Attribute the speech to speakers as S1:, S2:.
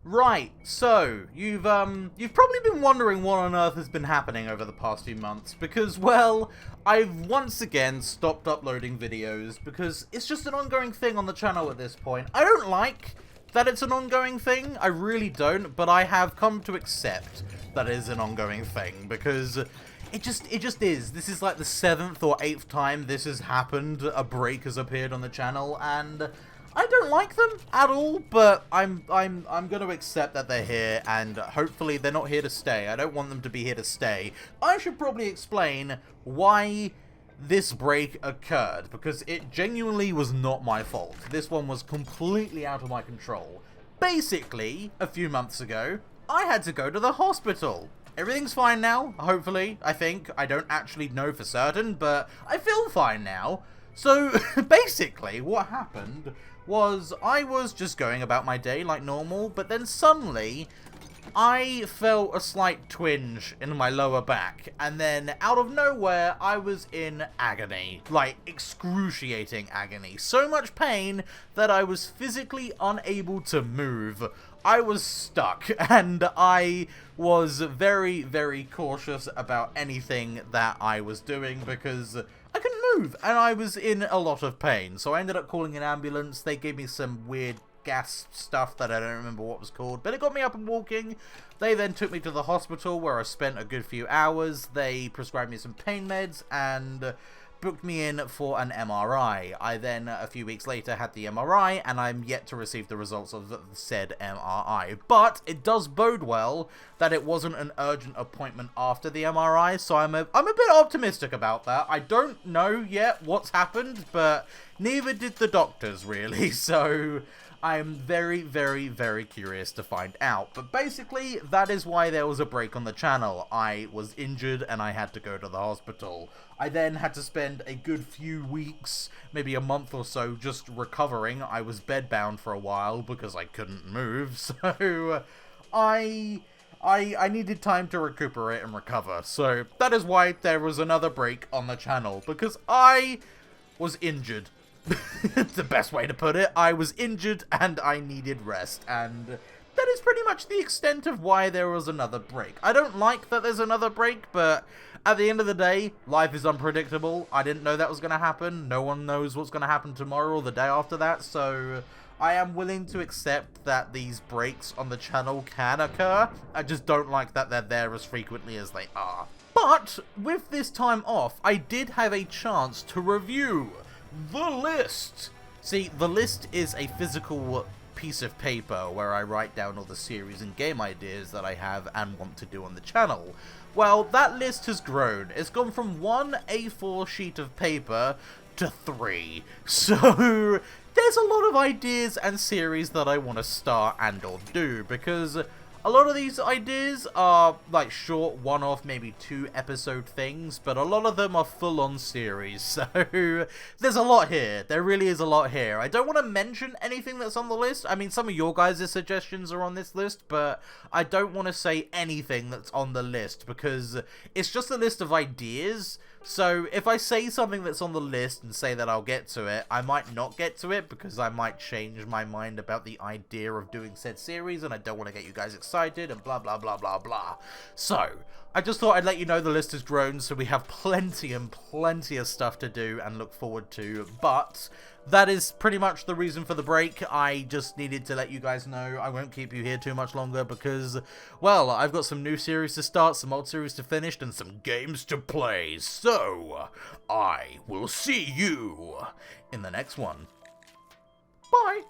S1: Right, so you've probably been wondering what on earth has been happening over the past few months because, well, I've once again stopped uploading videos because it's just an ongoing thing on the channel at this point. I don't like that it's an ongoing thing, I really don't, but I have come to accept that it is an ongoing thing because it just is. This is like the 7th or 8th time this has happened, a break has appeared on the channel, and I don't like them at all, but I'm gonna accept that they're here, and hopefully they're not here to stay. I don't want them to be here to stay. I should probably explain why this break occurred, because it genuinely was not my fault. This one was completely out of my control. Basically, a few months ago, I had to go to the hospital. Everything's fine now, hopefully, I think. I don't actually know for certain, but I feel fine now. So, basically, what happened was I was just going about my day like normal, but then suddenly I felt a slight twinge in my lower back, and then out of nowhere I was in agony, like excruciating agony, so much pain that I was physically unable to move. I was stuck, and I was very, very cautious about anything that I was doing because I couldn't move, and I was in a lot of pain. So I ended up calling an ambulance. They gave me some weird gas stuff that I don't remember what was called, but it got me up and walking. They then took me to the hospital where I spent a good few hours. They prescribed me some pain meds and booked me in for an MRI. I then, a few weeks later, had the MRI, and I'm yet to receive the results of the said MRI. But it does bode well that it wasn't an urgent appointment after the MRI, so I'm a bit optimistic about that. I don't know yet what's happened, but neither did the doctors, really, so I'm very, very, very curious to find out. But basically, that is why there was a break on the channel. I was injured and I had to go to the hospital. I then had to spend a good few weeks, maybe a month or so, just recovering. I was bedbound for a while because I couldn't move, so I needed time to recuperate and recover. So that is why there was another break on the channel, because I was injured. The best way to put it. I was injured and I needed rest, and that is pretty much the extent of why there was another break. I don't like that there's another break, but at the end of the day, life is unpredictable. I didn't know that was going to happen. No one knows what's going to happen tomorrow or the day after that, so I am willing to accept that these breaks on the channel can occur. I just don't like that they're there as frequently as they are. But with this time off, I did have a chance to review the list. See, the list is a physical piece of paper where I write down all the series and game ideas that I have and want to do on the channel. Well, that list has grown. It's gone from one A4 sheet of paper to 3. So there's a lot of ideas and series that I want to start and or do, because a lot of these ideas are like short one-off, maybe 2-episode things, but a lot of them are full-on series, so there's a lot here. There really is a lot here. I don't want to mention anything that's on the list. I mean, some of your guys' suggestions are on this list, but I don't want to say anything that's on the list, because it's just a list of ideas. So if I say something that's on the list and say that I'll get to it, I might not get to it because I might change my mind about the idea of doing said series, and I don't want to get you guys excited and blah blah blah blah blah. So I just thought I'd let you know the list has grown, so we have plenty and plenty of stuff to do and look forward to, but that is pretty much the reason for the break. I just needed to let you guys know. I won't keep you here too much longer because, well, I've got some new series to start, some old series to finish, and some games to play. So, I will see you in the next one. Bye!